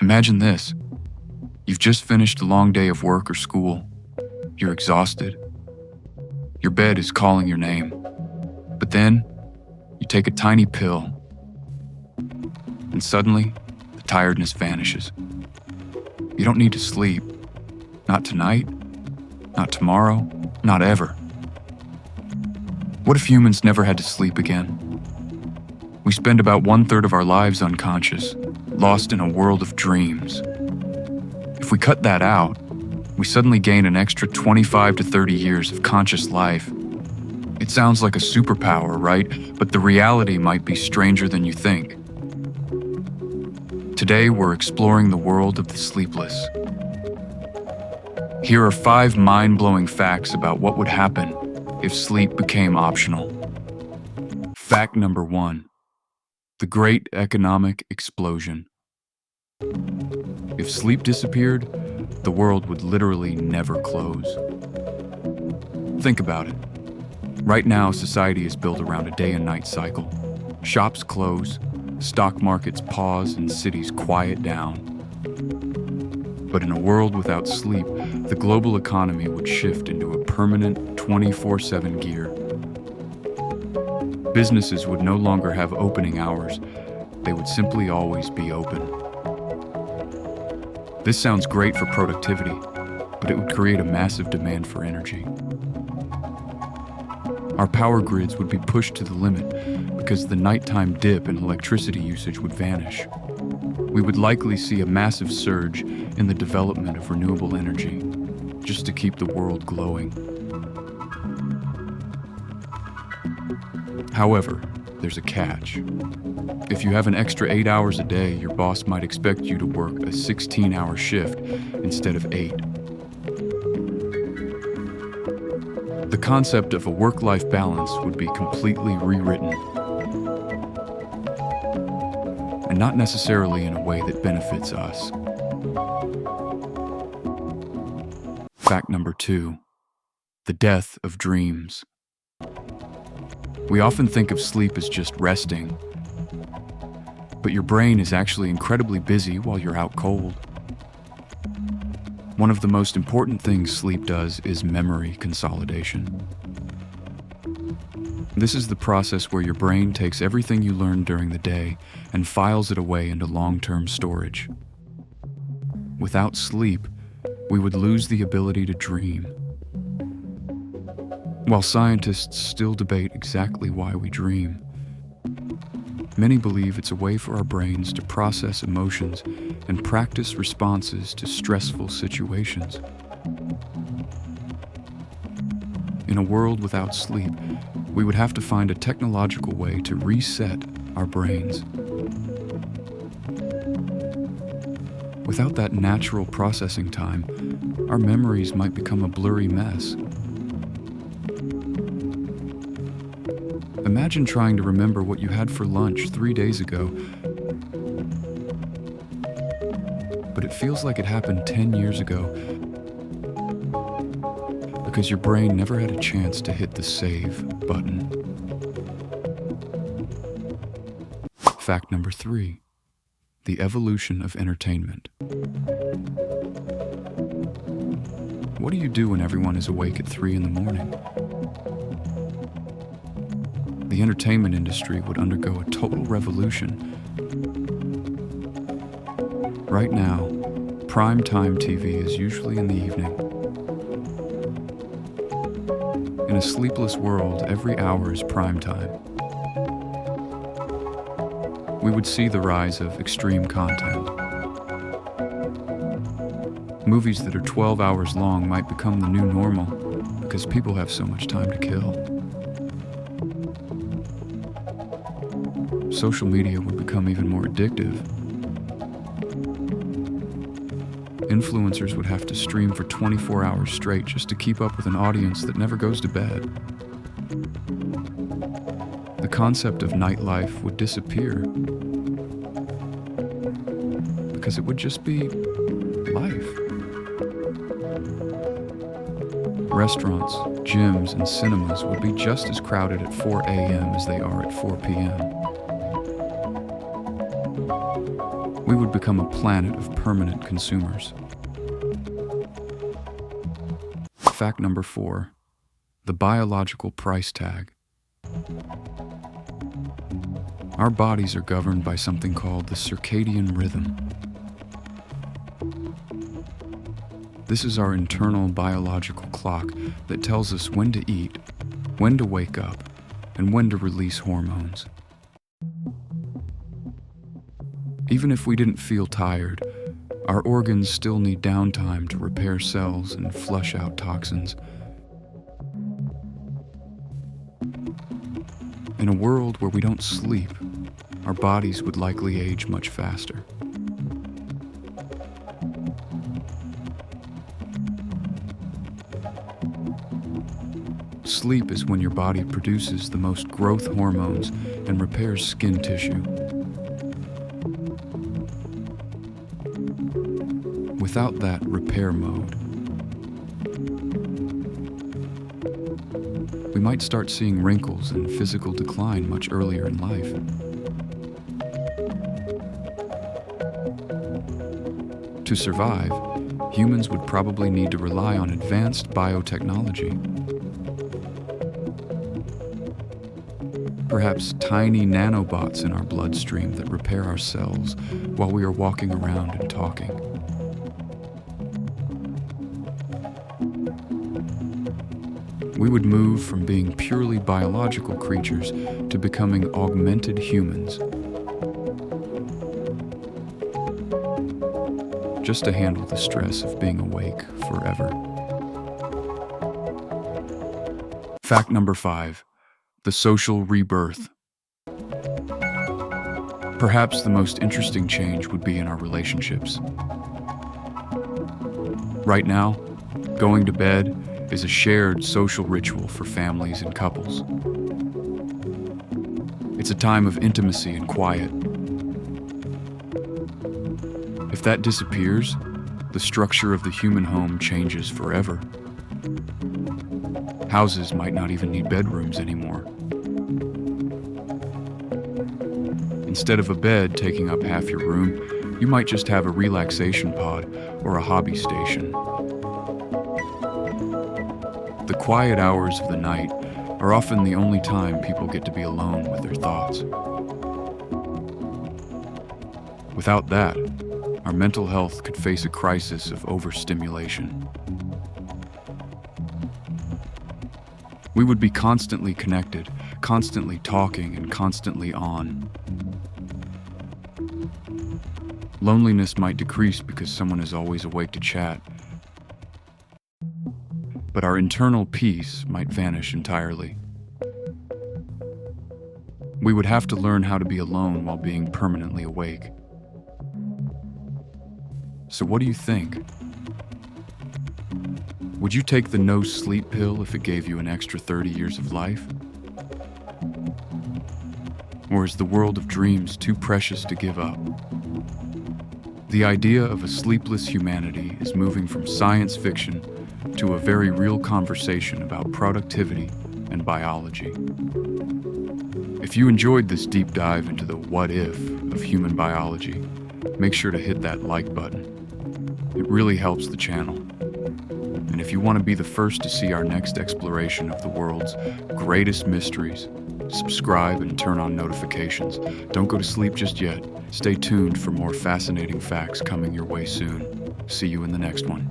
Imagine this. You've just finished a long day of work or school. You're exhausted. Your bed is calling your name. But then, you take a tiny pill, and suddenly, the tiredness vanishes. You don't need to sleep. Not tonight, not tomorrow, not ever. What if humans never had to sleep again? We spend about 1/3 of our lives unconscious, lost in a world of dreams. If we cut that out, we suddenly gain an extra 25 to 30 years of conscious life. It sounds like a superpower, right? But the reality might be stranger than you think. Today, we're exploring the world of the sleepless. Here are 5 mind-blowing facts about what would happen if sleep became optional. Fact number 1. The Great Economic Explosion. If sleep disappeared, the world would literally never close. Think about it. Right now, society is built around a day and night cycle. Shops close, stock markets pause, and cities quiet down. But in a world without sleep, the global economy would shift into a permanent 24/7 gear. Businesses would no longer have opening hours. They would simply always be open. This sounds great for productivity, but it would create a massive demand for energy. Our power grids would be pushed to the limit because the nighttime dip in electricity usage would vanish. We would likely see a massive surge in the development of renewable energy, just to keep the world glowing. However, there's a catch. If you have an extra 8 hours a day, your boss might expect you to work a 16-hour shift instead of 8. The concept of a work-life balance would be completely rewritten, and not necessarily in a way that benefits us. Fact number 2. The death of dreams. We often think of sleep as just resting, but your brain is actually incredibly busy while you're out cold. One of the most important things sleep does is memory consolidation. This is the process where your brain takes everything you learned during the day and files it away into long-term storage. Without sleep, we would lose the ability to dream. While scientists still debate exactly why we dream, many believe it's a way for our brains to process emotions and practice responses to stressful situations. In a world without sleep, we would have to find a technological way to reset our brains. Without that natural processing time, our memories might become a blurry mess. Imagine trying to remember what you had for lunch 3 days ago, but it feels like it happened 10 years ago because your brain never had a chance to hit the save button. Fact number 3. The evolution of entertainment. What do you do when everyone is awake at 3 in the morning? The entertainment industry would undergo a total revolution. Right now, prime-time TV is usually in the evening. In a sleepless world, every hour is prime time. We would see the rise of extreme content. Movies that are 12 hours long might become the new normal because people have so much time to kill. Social media would become even more addictive. Influencers would have to stream for 24 hours straight just to keep up with an audience that never goes to bed. The concept of nightlife would disappear because it would just be life. Restaurants, gyms, and cinemas would be just as crowded at 4 a.m. as they are at 4 p.m. We we would become a planet of permanent consumers. Fact number 4. The biological price tag. Our bodies are governed by something called the circadian rhythm. This is our internal biological clock that tells us when to eat, when to wake up, and when to release hormones. Even if we didn't feel tired, our organs still need downtime to repair cells and flush out toxins. In a world where we don't sleep, our bodies would likely age much faster. Sleep is when your body produces the most growth hormones and repairs skin tissue. Without that repair mode, we might start seeing wrinkles and physical decline much earlier in life. To survive, humans would probably need to rely on advanced biotechnology. Perhaps tiny nanobots in our bloodstream that repair our cells while we are walking around and talking. We would move from being purely biological creatures to becoming augmented humans, just to handle the stress of being awake forever. Fact number 5. The social rebirth. Perhaps the most interesting change would be in our relationships. Right now, going to bed is a shared social ritual for families and couples. It's a time of intimacy and quiet. If that disappears, the structure of the human home changes forever. Houses might not even need bedrooms anymore. Instead of a bed taking up half your room, you might just have a relaxation pod or a hobby station. The quiet hours of the night are often the only time people get to be alone with their thoughts. Without that, our mental health could face a crisis of overstimulation. We would be constantly connected, constantly talking, and constantly on. Loneliness might decrease because someone is always awake to chat, but our internal peace might vanish entirely. We would have to learn how to be alone while being permanently awake. So what do you think? Would you take the no-sleep pill if it gave you an extra 30 years of life? Or is the world of dreams too precious to give up? The idea of a sleepless humanity is moving from science fiction to a very real conversation about productivity and biology. If you enjoyed this deep dive into the what if of human biology, make sure to hit that like button. It really helps the channel. And if you want to be the first to see our next exploration of the world's greatest mysteries, subscribe and turn on notifications. Don't go to sleep just yet. Stay tuned for more fascinating facts coming your way soon. See you in the next one.